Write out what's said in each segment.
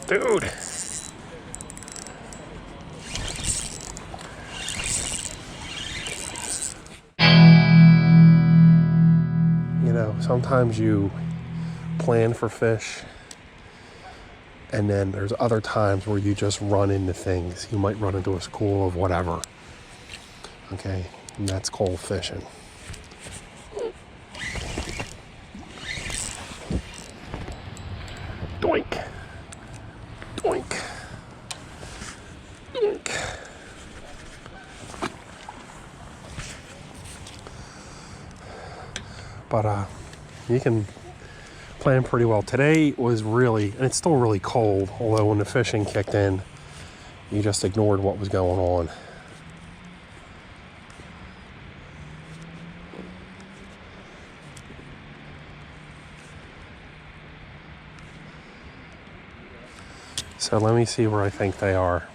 Dude. You know, sometimes you plan for fish, and then there's other times where you just run into things. You might run into a school of whatever. Okay, and that's cold fishing. Doink. Doink. Doink. But you can plan pretty well. Today was really, and it's still really cold, although when the fishing kicked in, you just ignored what was going on. So let me see where I think they are.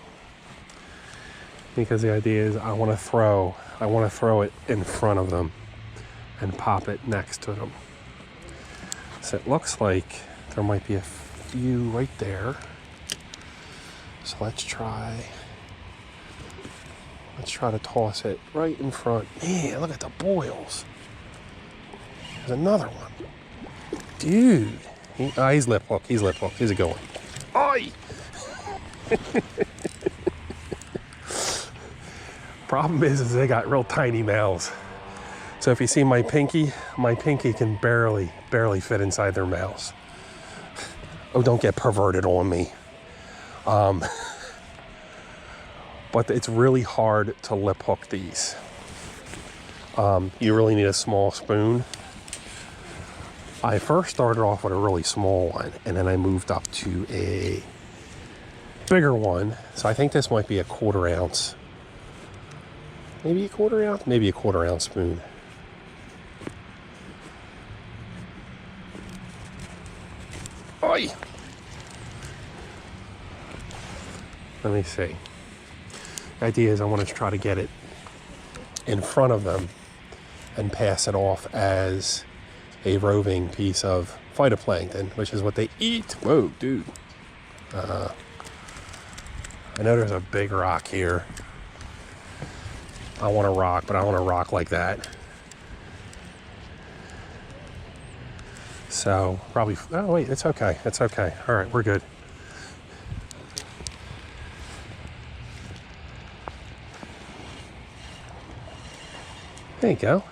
Because the idea is I want to throw it in front of them and pop it next to them. So it looks like there might be a few right there. So let's try to toss it right in front. Man, look at the boils. There's another one. Dude. He's lip hook. He's lip hook. He's a good one. Oi! Problem is they got real tiny mouths. So if you see my pinky can barely fit inside their mouths. Oh, don't get perverted on me. But it's really hard to lip hook these. You really need a small spoon. I first started off with a really small one, and then I moved up to a bigger one. So I think this might be a 1/4 ounce. Maybe a 1/4 ounce? Maybe a 1/4 ounce spoon. Oi! Let me see. The idea is I want to try to get it in front of them and pass it off as a roving piece of phytoplankton, which is what they eat. Whoa, dude. I know there's a big rock here. I want to rock, but I want to rock like that. So probably, oh wait, it's okay. It's okay. All right, we're good. There you go.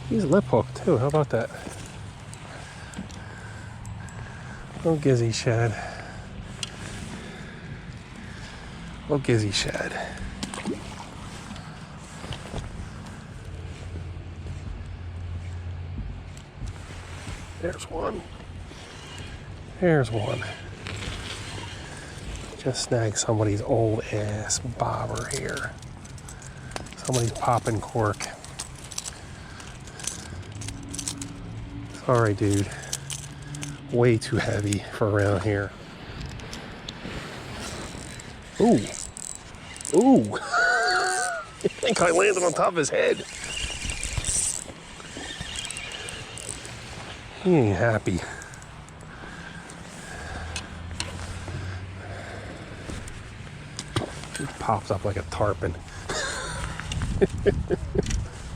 He's lip hooked too. How about that? Oh, Gizzard Shad. Oh, Gizzard Shad. There's one. There's one. Just snagged somebody's old ass bobber here. Somebody's popping cork. Sorry, dude. Way too heavy for around here. Ooh. Ooh. I think I landed on top of his head. He ain't happy. He pops up like a tarpon.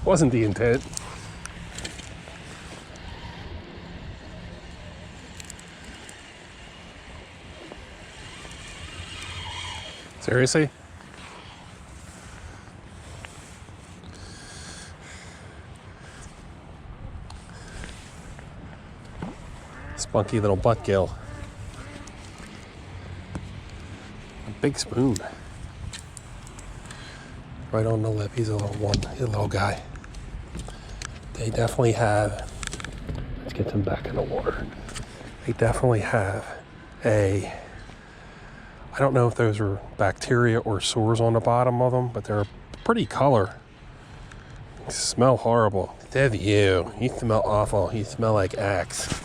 Wasn't the intent. Seriously? Spunky little butt gill. A big spoon. Right on the lip. He's a little one. He's a little guy. They definitely have. Let's get them back in the water. They definitely have a. I don't know if those are bacteria or sores on the bottom of them, but they're a pretty color. They smell horrible. Dev, you smell awful. You smell like Axe.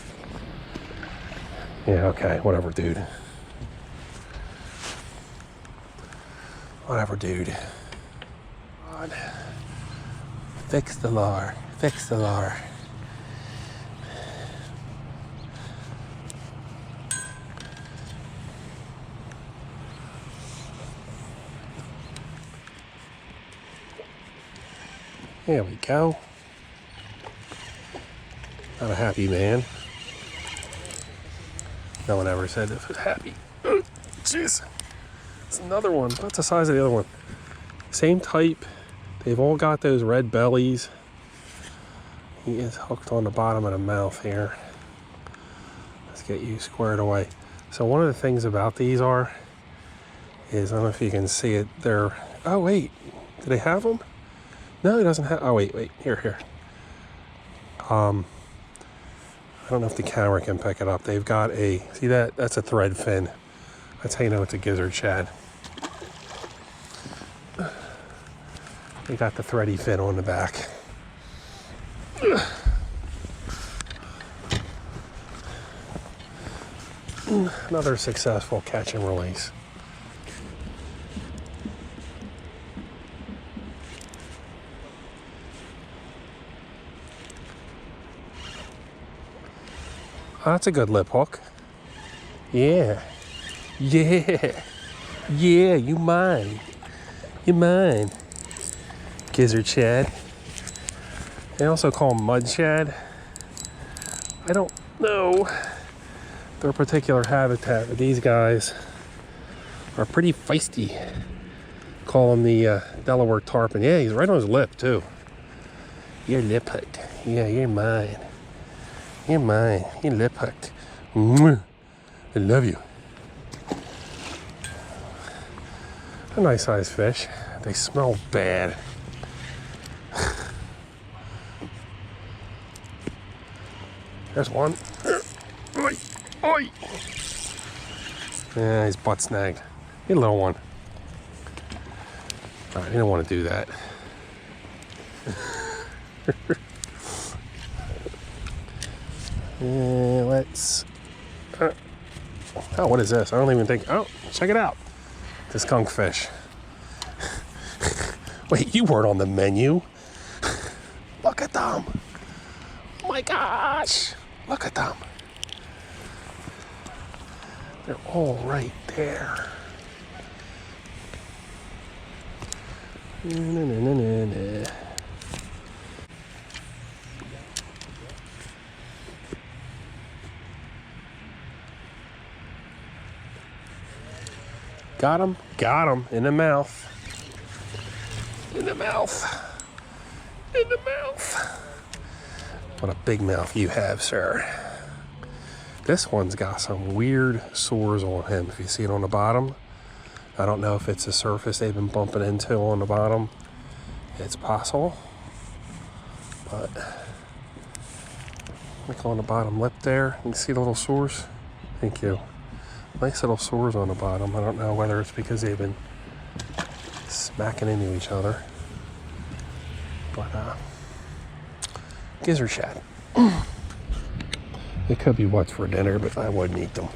Yeah, okay, whatever, dude. Whatever, dude. God. Fix the lure. Fix the lure. There we go. Not a happy man. No one ever said this was happy. Jeez. It's another one. About the size of the other one. Same type. They've all got those red bellies. He is hooked on the bottom of the mouth here. Let's get you squared away. So one of the things about these is, I don't know if you can see it, they're, oh wait, do they have them? No, it doesn't have, oh wait, here. I don't know if the camera can pick it up. They've got a, see that? That's a thread fin. That's how you know it's a gizzard shad. They got the thready fin on the back. Another successful catch and release. Oh, that's a good lip hook. Yeah. Yeah. Yeah, you mine. You mine. Gizzard shad. They also call them mud shad. I don't know their particular habitat, but these guys are pretty feisty. Call them the Delaware tarpon. Yeah, he's right on his lip too. You're lip hooked. Yeah, you're mine. You're mine. You're lip hooked. I love you. A nice sized fish. They smell bad. There's one. Oi, oi. Yeah, his butt snagged. You little one. All right, you don't want to do that. Let's. Oh, what is this? I don't even think. Oh, check it out. The skunk fish. Wait, you weren't on the menu. Look at them. Oh my gosh. Look at them. They're all right there. Got him, in the mouth. In the mouth. In the mouth. What a big mouth you have, sir. This one's got some weird sores on him. If you see it on the bottom, I don't know if it's the surface they've been bumping into on the bottom. It's possible. But look on the bottom lip there. You can see the little sores? Thank you. Nice little sores on the bottom. I don't know whether it's because they've been smacking into each other. But, gizzard shad. It could be what's for dinner, but I wouldn't eat them.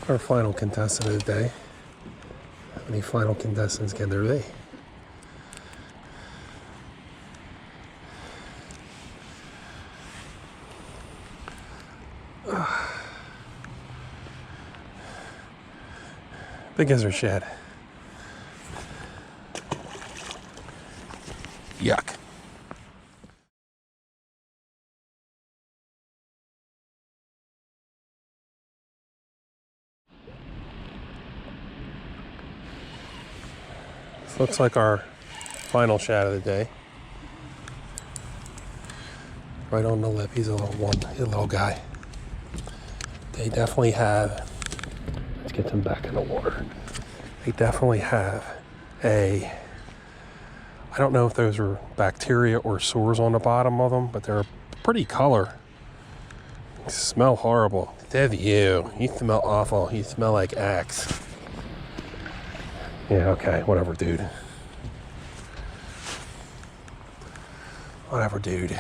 Our final contestant of the day. How many final contestants can there be? The gizzard shad. Yuck. This looks like our final shad of the day. Right on the lip. He's a little guy. They definitely have, let's get them back in the water. They definitely have I don't know if those are bacteria or sores on the bottom of them, but they're a pretty color. They smell horrible. Dev, you smell awful. You smell like Axe. Yeah, okay, whatever, dude. Whatever, dude.